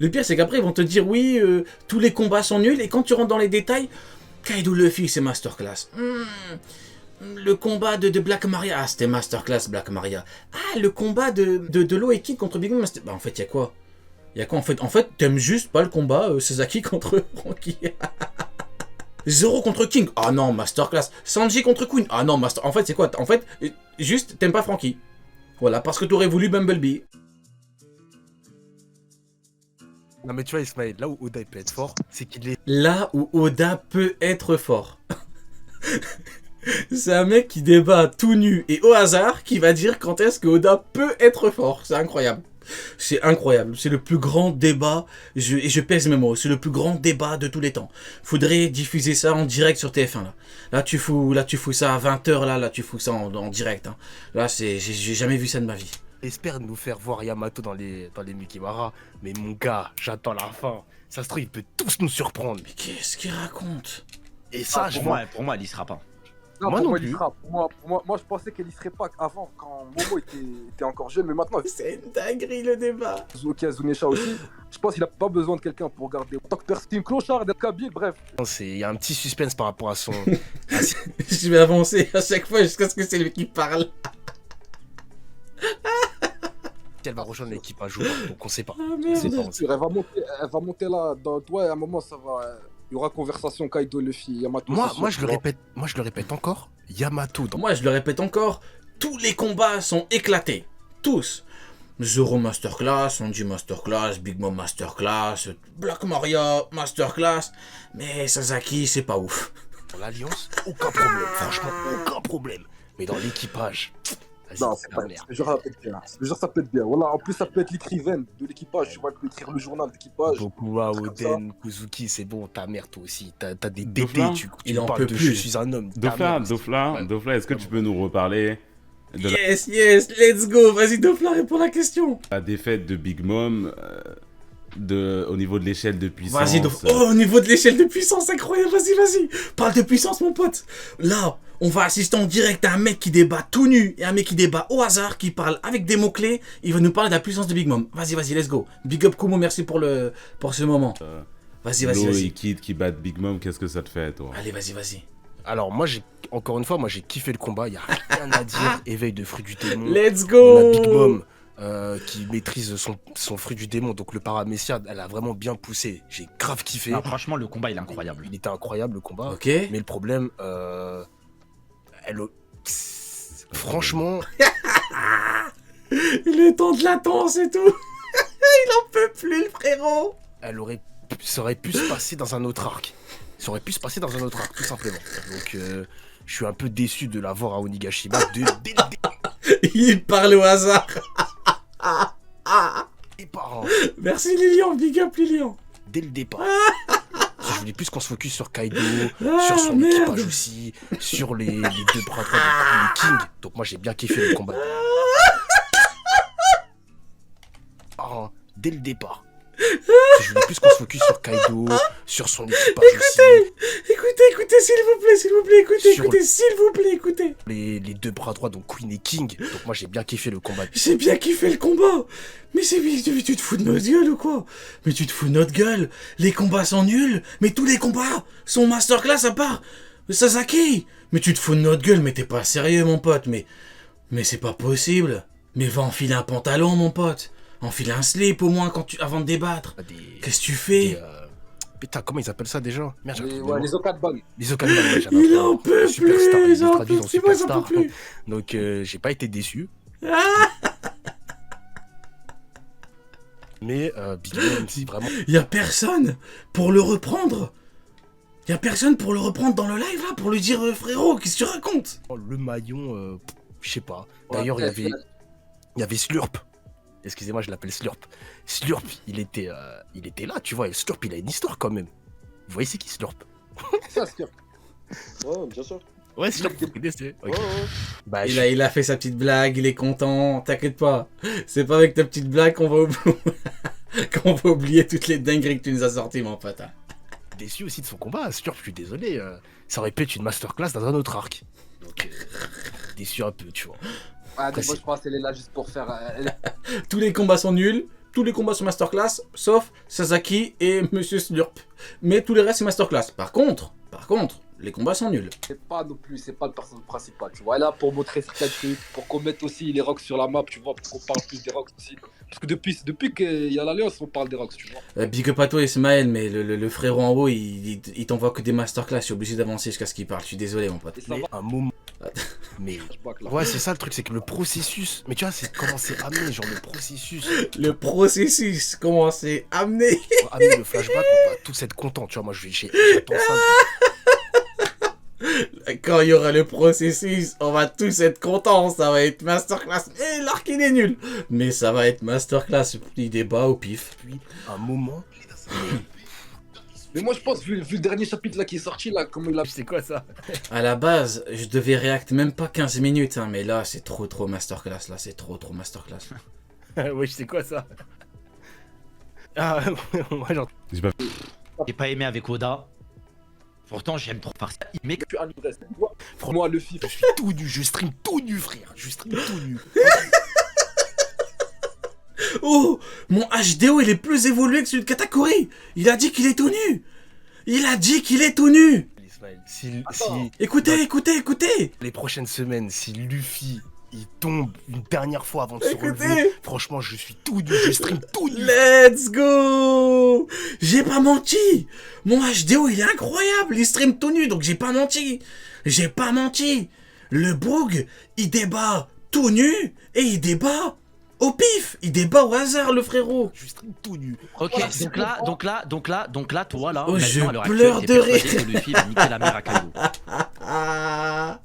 Le pire, c'est qu'après, ils vont te dire, oui, tous les combats sont nuls, et quand tu rentres dans les détails, Kaido Luffy, c'est masterclass. Le combat de Black Maria, ah, c'était masterclass, Black Maria. Ah, le combat de Law et Kid contre Big Mom, bah, en fait, il y a quoi? Il y a quoi, en fait, t'aimes juste pas le combat Sasaki contre Franky. Zoro contre King, ah non, masterclass. Sanji contre Queen, ah non, master... En fait, c'est quoi? En fait, juste, t'aimes pas Franky. Voilà, parce que t'aurais voulu Bumblebee. Non mais tu vois Ismaël, là où Oda il peut être fort, c'est qu'il est... Là où Oda peut être fort. C'est un mec qui débat tout nu et au hasard qui va dire quand est-ce que Oda peut être fort. C'est incroyable. C'est incroyable. C'est le plus grand débat, et je pèse mes mots, c'est le plus grand débat de tous les temps. Faudrait diffuser ça en direct sur TF1. Là tu fous ça à 20h, là tu fous ça en direct. Hein. Là, j'ai jamais vu ça de ma vie. Espère nous faire voir Yamato dans les Mugiwara, mais mon gars, j'attends la fin. Ça se trouve, il peut tous nous surprendre. Mais qu'est-ce qu'il raconte? Et ça, pour moi, il y sera pas. Non, Moi pour non moi, plus. il y sera. Moi, je pensais qu'elle y serait pas avant, quand Momo était encore jeune, mais maintenant, C'est une dinguerie le débat. Zuki Azunesha aussi, je pense qu'il a pas besoin de quelqu'un pour garder. En tant que personne, clochard, d'être Kabyle, bref. il y a un petit suspense par rapport à son... Je vais avancer à chaque fois jusqu'à ce que c'est lui qui parle. Elle va rejoindre l'équipe un jour, donc on sait pas. Ah On sait pas, merde. on sait pas. Elle va monter là, dans toi, et à un moment, ça va. Il y aura conversation Kaido, Luffy, Yamato. Moi, je le répète encore, Yamato dans... Moi, je le répète encore, tous les combats sont éclatés. Tous. Zoro Masterclass, Sanji Masterclass, Big Mom Masterclass, Black Maria Masterclass. Mais Sasaki, c'est pas ouf. Dans l'Alliance, aucun problème, franchement, aucun problème. Mais dans l'équipage... Non, c'est pas merde. Je jure, ça peut être bien. Je jure, ça peut être bien. Voilà, en plus, ça peut être l'écrivain de l'équipage. Tu vas écrire le journal d'équipage. Bokura, Oden, Kuzuki, c'est bon, ta mère toi aussi. T'as des Dauphin, DD, tu il en parles peut de plus. je suis un homme. ta Dofla, mère, Dofla, est-ce que tu peux nous reparler de Yes, let's go. Vas-y, Dofla, réponds à la question. la défaite de Big Mom au niveau de l'échelle de puissance? Vas-y, Dofla. Oh, au niveau de l'échelle de puissance, incroyable. Vas-y. Parle de puissance, mon pote. Là, on va assister en direct à un mec qui débat tout nu et un mec qui débat au hasard, qui parle avec des mots-clés. Il va nous parler de la puissance de Big Mom. Vas-y, let's go. Big up Kumo, merci pour ce moment. Vas-y. Law et Kid qui battent Big Mom, qu'est-ce que ça te fait, toi? Allez, vas-y. Alors moi, encore une fois, j'ai kiffé le combat. Y a rien à dire. Éveil de fruit du démon. Let's On a Big go. Mom qui maîtrise son fruit du démon. Donc le paramécia, elle a vraiment bien poussé. J'ai grave kiffé. Non, franchement, le combat, il est incroyable. Il était incroyable le combat. Ok. Mais le problème, franchement, Le temps de latence et tout. Il en peut plus, le frérot. ça aurait pu se passer dans un autre arc. Ça aurait pu se passer dans un autre arc, tout simplement. Donc, je suis un peu déçu de l'avoir à Onigashima dès le Il parle au hasard. départ. Hein. Merci Lilian, big up Lilian. Dès le départ. Je voulais plus qu'on se focus sur Kaido, Ah, sur son merde. équipage aussi, sur les deux bras droits de Queen et King. Donc moi j'ai bien kiffé le combat. Hein, dès le départ. Je voulais plus qu'on se focus sur Kaido, sur son équipage aussi. Écoutez, s'il vous plaît, écoutez. Les deux bras droits, donc Queen et King. Donc moi j'ai bien kiffé le combat. J'ai bien kiffé le combat. Mais tu te fous de notre gueule ou quoi? Mais tu te fous de notre gueule. Les combats sont nuls. Mais tous les combats sont masterclass à part Sasaki. Mais tu te fous de notre gueule, mais t'es pas sérieux mon pote. Mais c'est pas possible. Mais va enfiler un pantalon mon pote. Enfile un slip au moins avant de débattre. Qu'est-ce que tu fais? Putain, comment ils appellent ça déjà? Merde, j'ai Ouais, les Okadban. Les Okadban, ouais, j'avais Il un en peu peut superstar, plus, ils ont traduit en moi j'en superstar. peux plus. Donc j'ai pas été déçu. Mais Big Mom, c'est vraiment... Y a personne pour le reprendre. Y a personne pour le reprendre dans le live là, pour lui dire frérot, qu'est-ce que tu racontes? le maillon, je sais pas. Ouais, D'ailleurs, peut-être, il y avait Slurp. Excusez-moi, je l'appelle Slurp. Slurp, il était là, tu vois. Et Slurp, il a une histoire quand même. Vous voyez, c'est qui Slurp? Ça, c'est sûr. Ouais, bien sûr. Ouais, Slurp, vous connaissez. Ok. Ouais. Bah, Il a fait sa petite blague, il est content, t'inquiète pas. C'est pas avec ta petite blague qu'on va oublier toutes les dingueries que tu nous as sorties, mon pote. Hein. déçu aussi de son combat. Slurp, je suis désolé. Ça aurait pu être une masterclass dans un autre arc. Donc, déçu un peu, tu vois. Ah, donc moi, je pense qu'elle est là juste pour faire. Tous les combats sont nuls, tous les combats sont masterclass, sauf Sasaki et Monsieur Slurp. Mais tous les restes, c'est masterclass. Par contre, les combats sont nuls. C'est pas non plus, c'est pas le personnage principal, tu vois. Elle est là pour montrer certains trucs, pour qu'on mette aussi les Rocks sur la map, tu vois, pour qu'on parle plus des Rocks aussi. Parce que depuis qu'il y a l'Alliance, on parle des Rocks, tu vois. Big up à toi Ismaël, mais le frérot en haut, il t'envoie que des masterclass. Je suis obligé d'avancer jusqu'à ce qu'il parle. Je suis désolé, mon pote. Et ça Mais va, un moment. Mais je back, là. ouais, c'est ça le truc, c'est que le processus. Mais tu vois, c'est comment c'est amené, genre le processus. Le processus, comment c'est amené. Pour amener le flashback, on va tous être contents, tu vois. Moi, j'attends ça. Quand il y aura le processus, on va tous être contents. Ça va être masterclass. Et l'arc, il est nul. Mais ça va être masterclass. Il débat au pif. Puis, un moment. Mais moi, je pense, vu le dernier chapitre là qui est sorti, là, comment il a. C'est quoi ça? À la base, je devais react même pas 15 minutes. Hein, mais là, c'est trop masterclass. Là, c'est trop masterclass. Ouais, c'est quoi ça? Ah, moi, genre. J'ai pas aimé avec Oda. Pourtant, j'aime trop faire ça. Mec, Tu as l'ivresse, tu vois. Moi, le FIFA. Je suis tout nu, je stream tout nu, frère. Je stream tout nu. Oh, mon HDO, il est plus évolué que celui de Katakuri. Il a dit qu'il est tout nu. Il a dit qu'il est tout nu. Si Écoutez. les prochaines semaines, si Luffy il tombe une dernière fois avant de se Écoutez. relever, franchement, je suis tout nu, je stream tout nu. Let's go. J'ai pas menti. Mon HDO, il est incroyable. Il stream tout nu, donc j'ai pas menti. Le Boog, il débat tout nu et il débat au pif. Il débat au hasard, le frérot. Je stream tout nu. ok, Voilà, donc là, toi là, Oh, maintenant, je à l'heure pleure actuelle, de t'es persuadé rire. que Luffy va niquer la mère à Kaido. Ah,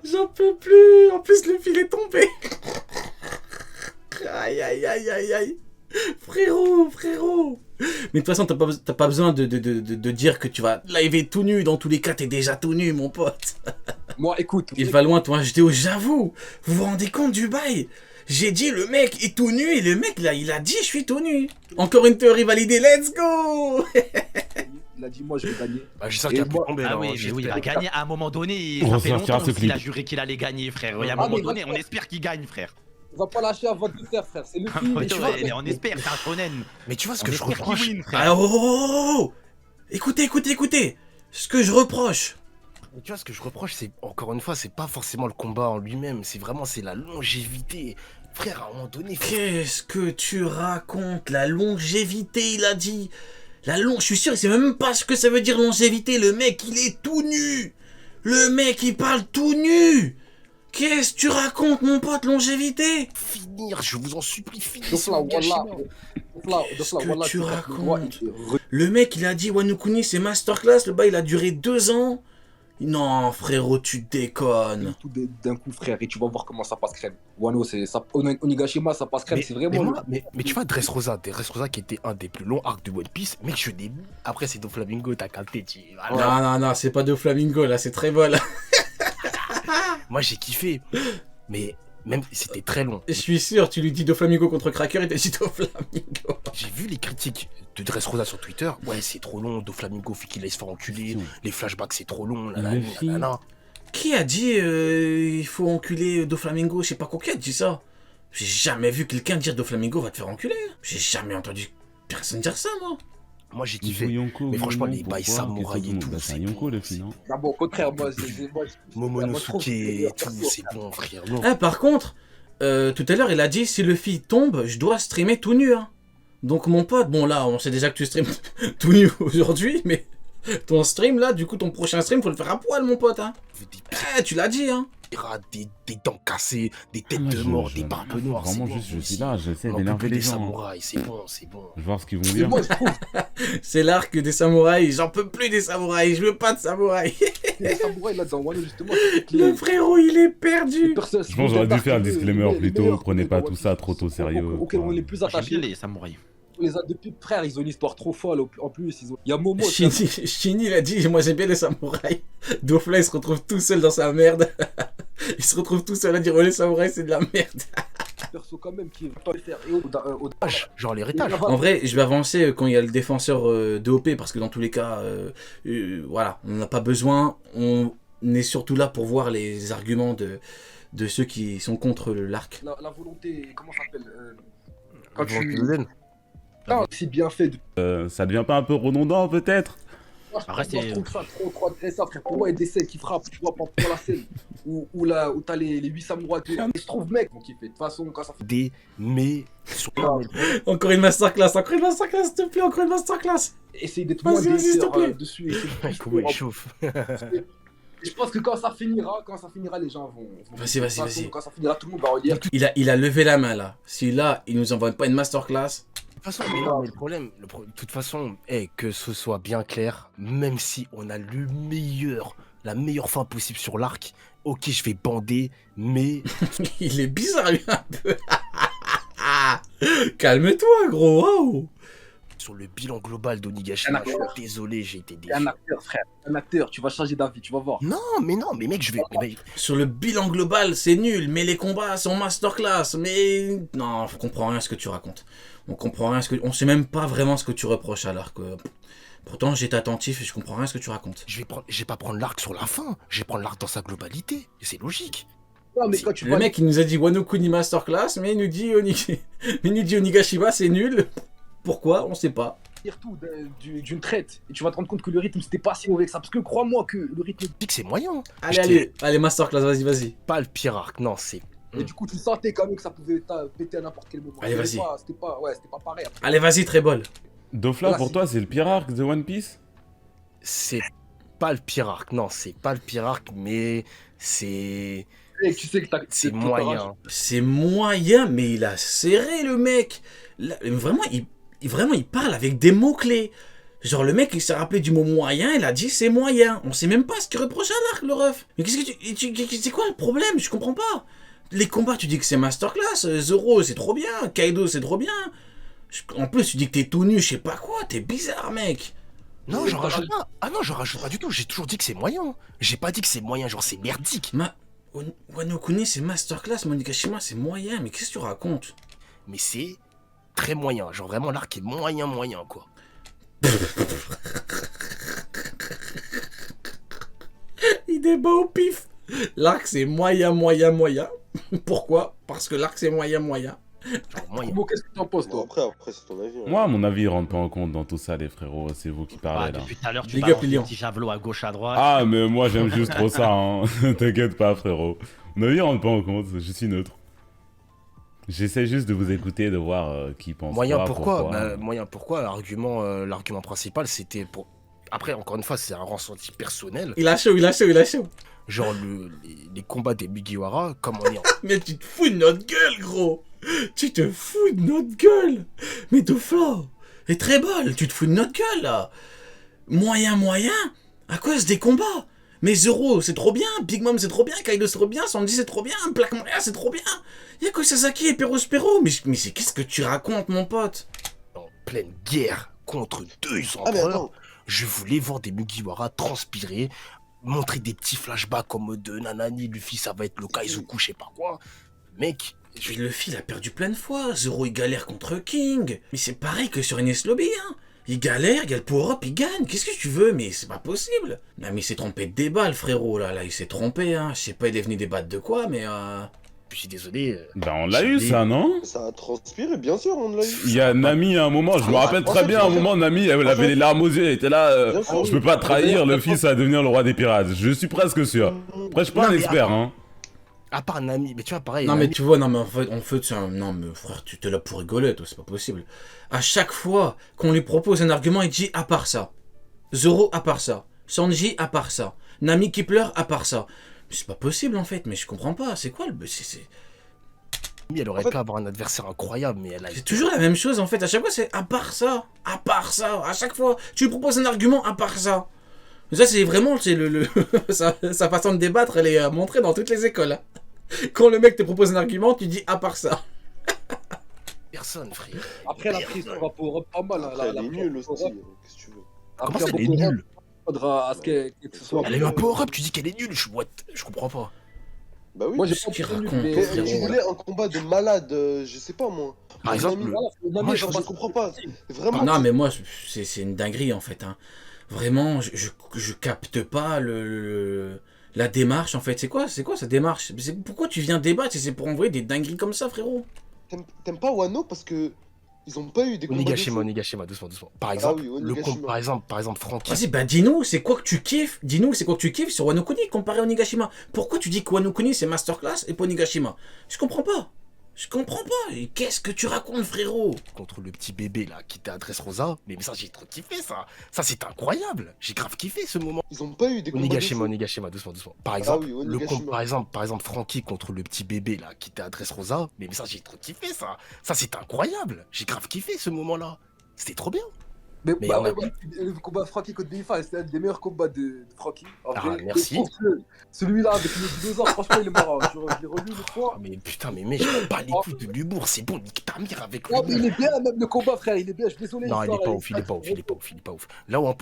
j'en peux plus. En plus, le fil est tombé. Aïe. Frérot. Mais de toute façon, t'as pas besoin de dire que tu vas liver tout nu. Dans tous les cas, t'es déjà tout nu, mon pote. Moi, écoute. Il va loin ton HDO, j'avoue. Vous vous rendez compte du bail? J'ai dit le mec est tout nu et le mec là, il a dit je suis tout nu. Encore une théorie validée, let's go. Il a dit, moi, je vais gagner. Bah, j'espère Et qu'il a pu moi- tomber. Ah là, oui, hein, mais oui, il j'espère. va gagner à un moment donné. On Ça fait ressortira longtemps ce qu'il a clip. juré qu'il allait gagner, frère. Et à un Ah, moment mais donné, va- on espère qu'il gagne, frère. Il va pas lâcher avant de le faire, frère. C'est le film. Ouais, tu vois. on espère, c'est un shonen. Mais tu vois ce On que je espère qu'il reproche. win, frère. Alors, oh. Écoutez. Ce que je reproche. Tu vois ce que je reproche, c'est encore une fois, c'est pas forcément le combat en lui-même, c'est la longévité. Frère, à un moment donné, Qu'est-ce que tu racontes? La longévité, il a dit. Je suis sûr, il sait même pas ce que ça veut dire longévité. Le mec, il est tout nu. Le mec, il parle tout nu. Qu'est-ce que tu racontes, mon pote, longévité? finir, je vous en supplie, finir. Donc là, voilà. Qu'est-ce que tu racontes? Le mec, il a dit Wano-kuni, c'est masterclass. Le bail, il a duré 2 ans. Non, frérot, tu déconnes. Tout d'un coup, frère, et tu vas voir comment ça passe crème. Wano, c'est ça. Onigashima, ça passe crème, c'est Mais, vraiment. moi, mais tu vois, Dressrosa qui était un des plus longs arcs de One Piece, mec, après c'est Doflamingo, t'as capté, Non, c'est pas de Flamingo, là, c'est très vol. Moi j'ai kiffé, mais même c'était très long. Je suis sûr, tu lui dis Doflamingo contre Cracker, il t'a dit Doflamingo. J'ai vu les critiques de Dressrosa sur Twitter, ouais c'est trop long, Doflamingo fait qu'il laisse se faire enculer, les flashbacks c'est trop long, nanana. Qui a dit il faut enculer Doflamingo? Je sais pas quoi qui a dit ça. J'ai jamais vu quelqu'un dire Doflamingo va te faire enculer. J'ai jamais entendu personne dire ça, moi. Moi j'ai kiffé. Mais franchement, les bails samouraï et tout, C'est un c'est Yonko bon, le film, non? Ah bon, au contraire, moi, Momonosuke et tout, c'est bon frère. Non. Ah, par contre, tout à l'heure, il a dit si le fil tombe, je dois streamer tout nu. Hein. Donc, mon pote, bon là, on sait déjà que tu streames tout nu aujourd'hui, mais ton stream là, du coup, ton prochain stream, faut le faire à poil, mon pote. Hein. Des Tu l'as dit, hein. pirates, des dents cassées, des têtes Moi, de mort, des barbes noires. Vraiment, c'est bon, juste, je moi suis aussi. là, j'essaie On peut d'énerver plus les des gens. samouraïs, c'est bon, c'est bon. Je vais voir ce qu'ils vont Mais dire. moi, je trouve C'est l'arc des samouraïs. J'en peux plus des samouraïs. Je veux pas de samouraïs. que les samouraïs là dans Wano, justement, Le frérot, il est perdu. Je pense que j'aurais dû faire un disclaimer plutôt. Prenez pas tout ça trop au sérieux. Auquel on est les plus J'aime bien attachés. les samouraïs. On les a depuis, frère, ils ont une histoire trop folle. En plus, il y a Momo. Shinny, il a dit moi j'aime bien les samouraïs. Dofla, il se retrouve tout seul dans sa merde. Il se retrouve tout seul à dire oh les samouraïs c'est de la merde. Perso quand même qui veut pas le faire. Et Genre l'héritage. En vrai, je vais avancer quand il y a le défenseur de OP parce que dans tous les cas, voilà, on n'a pas besoin. On est surtout là pour voir les arguments de ceux qui sont contre l'arc. la volonté, comment ça s'appelle Quand Ils vont te tu. le donner. Putain, c'est bien fait. Ça devient pas un peu redondant peut-être? Moi, Arrête, je trouve ça trop intéressant, frère. Pour moi, il y a des scènes qui frappent, tu vois, pour la scène où t'as les 8 samouraïs. Et je trouve, mec, mon kiffé. De toute façon, quand ça fait. Des mais sur Encore une masterclass, s'il te plaît, encore une masterclass. Essaye d'être Vas-y, moins vas-y, s'il te déter plaît. dessus. essaye de comment il plus- chauffe. Et je pense que quand ça finira, les gens vont. Vas-y, de toute façon, vas-y. Quand ça finira, tout le monde va relire. Il a levé la main là. Si là, il nous envoie pas une masterclass. De toute façon, mais non, mais le problème, de toute façon, est que ce soit bien clair, même si on a la meilleure fin possible sur l'arc, ok, je vais bander, mais Il est bizarre lui un peu. Calme-toi, gros. Wow. sur le bilan global d'Onigashima, je suis désolé, j'ai été T'es déçu. un acteur, frère. Un acteur, tu vas changer d'avis, tu vas voir. Non, mais mec, Sur le bilan global, c'est nul, mais les combats sont masterclass. Mais non, on comprend rien à ce que tu racontes. On comprend rien à ce que, on sait même pas vraiment ce que tu reproches à l'arc. Pourtant, j'étais attentif et je comprends rien à ce que tu racontes. je vais pas prendre l'arc sur la fin, je vais prendre l'arc dans sa globalité, et c'est logique. Non, mais quand tu Le vois. mec, il nous a dit Wano Kuni masterclass, mais il nous dit Onigashima, c'est nul. Pourquoi? On sait pas. dire tout d'une traite et tu vas te rendre compte que le rythme c'était pas si mauvais que ça parce que crois-moi que le rythme Je dis que c'est moyen. Allez, masterclass, vas-y. Pas le pire arc, non, c'est. et du coup tu sentais quand même que ça pouvait péter à n'importe quel moment. Allez, vas-y. C'était pas pareil. Après. Allez, vas-y, très bol. Dofla, Voilà, pour c'est- toi, c'est le pire arc de One Piece? C'est pas le pire arc, non, c'est pas le pire arc, mais c'est. Et tu sais que C'est moyen. C'est moyen, mais il a serré le mec. Là, vraiment, il parle avec des mots-clés. Genre, le mec, il s'est rappelé du mot moyen, il a dit c'est moyen. On sait même pas ce qu'il reproche à l'arc, le ref. Mais qu'est-ce que c'est quoi le problème? Je comprends pas. Les combats, tu dis que c'est masterclass. Zoro, c'est trop bien. Kaido, c'est trop bien. En plus, tu dis que t'es tout nu, je sais pas quoi. T'es bizarre, mec. Non, j'en rajoute pas. Ah non, j'en rajoute pas du tout. J'ai toujours dit que c'est moyen. J'ai pas dit que c'est moyen, genre c'est merdique. Wano Kuni, c'est masterclass. Onigashima, c'est moyen. Mais qu'est-ce que tu racontes? Mais c'est très moyen. Genre vraiment l'arc est moyen, quoi. Il débat au pif. L'arc, c'est moyen. Pourquoi? Parce que l'arc, c'est moyen. Genre moyen. Bon, qu'est-ce que t'en penses Bon, toi? après c'est ton avis. hein. Moi, à mon avis, il rentre pas en compte dans tout ça, les frérots. C'est vous qui Bah, parlez là. depuis tout à l'heure, tu Big balances up, des Lilian. petits javelots à gauche, à droite. Ah, mais moi, j'aime juste trop ça, hein. T'inquiète pas, frérot. Mon avis, il rentre pas en compte. Je suis neutre. J'essaie juste de vous écouter, de voir qui pense Moyen quoi, pourquoi Moyen pourquoi l'argument principal c'était pour. Après, encore une fois, c'est un ressenti personnel. Il a chaud. Genre les combats des Mugiwara, comme on est en. Mais tu te fous de notre gueule, gros. Tu te fous de notre gueule. Mais Dofla, et très bol, tu te fous de notre gueule, là. Moyen, à cause des combats. Mais Zoro, c'est trop bien. Big Mom, c'est trop bien. Kaido, c'est trop bien. Sandy, c'est trop bien. Black Maria, c'est trop bien. Y'a Sasaki et Perospero. Mais qu'est-ce que tu racontes, mon pote? en pleine guerre contre deux Ah mais empereurs. attends, Je voulais voir des Mugiwara transpirer, montrer des petits flashbacks comme de Nanani, Luffy, ça va être le Kaizoku, je sais pas quoi. Mec, Puis Luffy, il a perdu plein de fois. Zoro, il galère contre King. Mais c'est pareil que sur Ines Lobby, hein. Il galère, il y a le power-up, il gagne. Qu'est-ce que tu veux? Mais c'est pas possible. Non, mais il s'est trompé de débat, le frérot, là. Là, il s'est trompé, hein. Je sais pas, il est venu débattre de quoi, mais je suis désolé. Ben, on l'a eu, ça, non? ça a transpiré, bien sûr, on l'a eu. Il y a Nami à un moment, je me rappelle très bien, à un moment, Nami, elle avait les larmes aux yeux, elle était là, Bien sûr. je peux pas trahir le fils à devenir le roi des pirates. Je suis presque sûr. Après, je suis pas Non, un mais expert, attends. hein. À part Nami, mais tu vois, pareil. non, mais Nami, tu vois, non, mais en fait, c'est un... Non, mais frère, tu t'es là pour rigoler, toi, c'est pas possible. À chaque fois qu'on lui propose un argument, il dit à part ça. Zoro, à part ça. Sanji, à part ça. Nami qui pleure, à part ça. Mais c'est pas possible, en fait, mais je comprends pas. C'est quoi le... elle aurait En fait- pu avoir un adversaire incroyable, mais elle a C'est toujours la même chose, en fait. À chaque fois, c'est à part ça. À part ça. À chaque fois, tu lui proposes un argument, à part ça. Ça, c'est vraiment... C'est sa façon de débattre, elle est montrée dans toutes les écoles. Hein. Quand le mec te propose un argument, tu dis à part ça. personne, frère. Après la prise sur power-up pas mal. hein, Après, elle la est prise nulle sur aussi, power-up. qu'est-ce que tu veux. Comment Après, ça, elle est power-up, nulle faudra à ce que ce soit. Elle a eu un power-up, tu dis qu'elle est nulle, je comprends pas. Bah oui. Moi j'ai Ce pas qu'il entendu, raconte, mais Mais frérot. tu voulais un combat de malade, je sais pas moi. Par exemple, Nami- voilà, c'est- non, Moi, mais genre, faut je pas- comprends pas. Vraiment. Non, mais moi, c'est une dinguerie, en fait. Hein. Vraiment, je capte pas la démarche, en fait. C'est quoi sa démarche? Pourquoi tu viens débattre si c'est pour envoyer des dingueries comme ça, frérot? T'aimes pas Wano parce que Ils ont pas eu des combats de Onigashima, fou. Onigashima, doucement, doucement. Par exemple, oui, le Onigashima. par exemple, Francky. Vas-y, bah dis-nous, c'est quoi que tu kiffes? Dis-nous, c'est quoi que tu kiffes sur Wano Kuni comparé à Onigashima? Pourquoi tu dis que Wano Kuni c'est masterclass et pas Onigashima? Je comprends pas. Je comprends pas. Et qu'est-ce que tu racontes, frérot? Contre le petit bébé là qui était à Dressrosa. Mais ça, j'ai trop kiffé ça. Ça, c'est incroyable. J'ai grave kiffé ce moment. Ils ont pas eu des combats de Onigashima, fou. Onigashima, doucement, doucement. Par exemple, oui, Onigashima. par exemple, Francky contre le petit bébé là qui était à Dressrosa. Mais ça, j'ai trop kiffé ça. Ça, c'est incroyable. J'ai grave kiffé ce moment-là. C'était trop bien. Mais bah on a ouais, le combat de Francky contre Benifa, c'est un des meilleurs combats de Francky. En Ah, vrai. merci. Et celui-là avec les dinosaures, franchement, il est marrant. Je l'ai relu une fois. Ah, mais putain, mais je m'en bats les couilles de l'humour. C'est bon, nique ta mère avec Oh, mais il l'humour. est bien, même le combat, frère. Il est bien, je suis désolé. Non, il est l'histoire, pas elle ouf, il est pas ouf, il est pas ouf, il est pas ouf. Là où en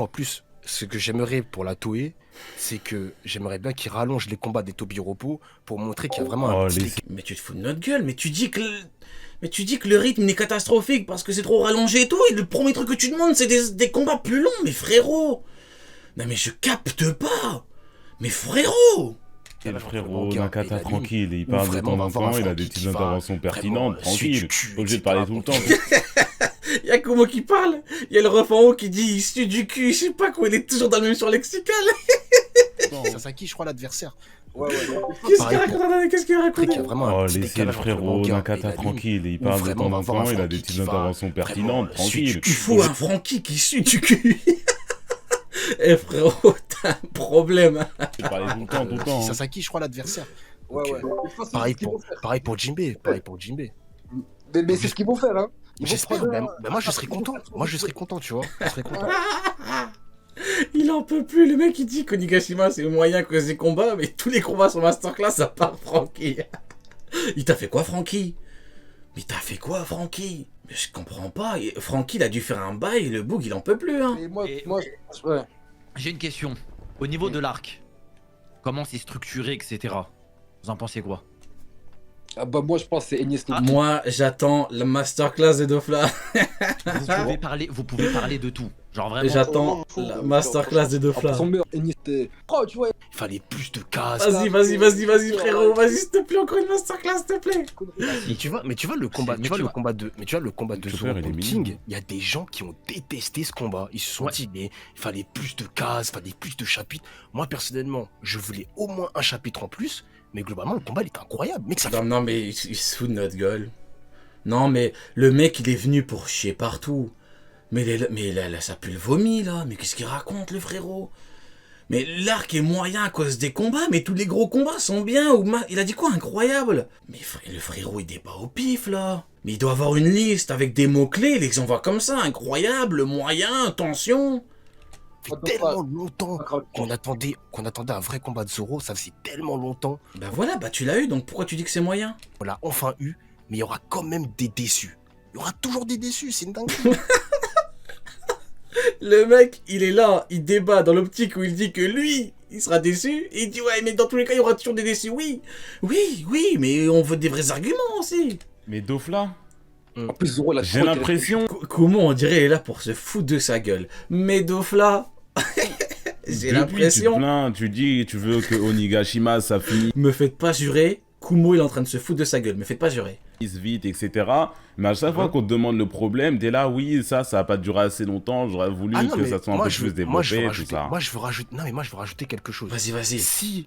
plus, ce que j'aimerais pour la Toei, c'est que j'aimerais bien qu'ils rallongent les combats des Tobiropo pour montrer qu'il y a vraiment Oh, un petit laissez- Mais tu te fous de notre gueule, mais tu dis que le rythme est catastrophique parce que c'est trop rallongé et tout, et le premier truc que tu demandes c'est des combats plus longs, mais frérot. Non mais je capte pas. Mais frérot. Et le frérot, manga et Nakata, l'anime, tranquille, il où parle de vraiment temps on va en voir un temps, il a Francky des petites qui va interventions pertinentes, vraiment suer du tranquille. cul, Pas obligé de etc. parler tout le temps. Y'a Kumo qui parle, y a le ref en haut qui dit issu du cul, je sais pas quoi, il est toujours dans le même sur lexical. Sasaki, je crois, l'adversaire. Ouais, ouais. Qu'est-ce qu'il Pareil raconte pour- là? Qu'est-ce qu'il Après raconte? qu'il y a vraiment Oh, un petit laissez le décalage entre le frérot, manga et Nakata, l'anime, tranquille, il où parle de vraiment temps on va en voir un temps, il a des Francky petites qui va interventions pertinentes, vraiment suer tranquille. du Il faut un Francky qui sue du cul. Eh frérot, t'as un problème. Hein. Il parlait tout le temps, tout le temps. hein. Sasaki, je crois, l'adversaire. Ouais, Ok. ouais. Mais de toute façon, Pareil c'est ce qu'ils vont faire. pour Jinbei, pareil pour Jinbei. Mais c'est ce qu'ils vont faire, hein. Ils vont J'espère, prendre mais moi je serais content. Moi je serais content, tu vois. Je serais content. Il en peut plus, le mec il dit qu'Onigashima c'est moyen que ses combats, mais tous les combats sont masterclass à part Francky. Il t'a fait quoi Francky? Mais t'as fait quoi Francky? Mais je comprends pas, Francky il a dû faire un bail, le boug il en peut plus hein. Et moi, Et- ouais. J'ai une question. Au niveau de l'arc, comment c'est structuré, etc. Vous en pensez quoi? Ah bah moi je pense que c'est Agnès Lobby. Moi j'attends la masterclass de Dofla. Vous pouvez parler de tout. Genre vraiment. J'attends la masterclass de Dofla. Son meilleur Agnès. Oh, tu vois, Il fallait plus de cases. Vas-y frérot, vas-y s'il te plaît, encore une masterclass s'il te plaît. Mais tu vois le combat, Mais tu vois tu le vois- combat de, mais tu vois le combat de Le Zoro chauffeur, il est contre mignon. King. Il y a des gens qui ont détesté ce combat. Ils se sont Ouais. dit mais il fallait plus de cases, il fallait plus de chapitres. Moi personnellement, je voulais au moins un chapitre en plus. Mais globalement, le combat il est incroyable. Mec, ça fait Non mais il se fout de notre gueule. Non mais le mec il est venu pour chier partout. Mais là, ça pue le vomi là. Mais qu'est-ce qu'il raconte le frérot? Mais l'arc est moyen à cause des combats, mais tous les gros combats sont bien. Il a dit quoi? Incroyable. Mais le frérot il débat au pif là. Mais il doit avoir une liste avec des mots-clés, il les envoie comme ça. Incroyable, moyen, tension. fait tellement longtemps qu'on attendait un vrai combat de Zoro. Ça faisait tellement longtemps. Bah voilà, bah tu l'as eu, donc pourquoi tu dis que c'est moyen? On l'a enfin eu, mais il y aura quand même des déçus. Il y aura toujours des déçus, c'est une dinguerie. Le mec, il est là, il débat dans l'optique où il dit que lui, il sera déçu. Et il dit ouais, mais dans tous les cas, il y aura toujours des déçus. Oui, mais on veut des vrais arguments aussi. Mais Dofla, En plus, Zoro, là, j'ai l'impression... Comment on dirait, il est là pour se foutre de sa gueule. Mais Dofla, j'ai Depuis, tu te l'impression... plains, tu dis, tu veux que Onigashima, ça finisse Me faites pas jurer, Kumo il est en train de se foutre de sa gueule, me faites pas jurer. vite, etc. Mais à chaque fois qu'on te demande le problème, t'es là, oui, ça va pas durer assez longtemps, j'aurais voulu Ah non, que mais ça soit un moi, peu je plus veux- moi, je veux développé, tout rajouter, ça. moi je veux rajouter, non mais moi je veux rajouter quelque chose. Vas-y. Si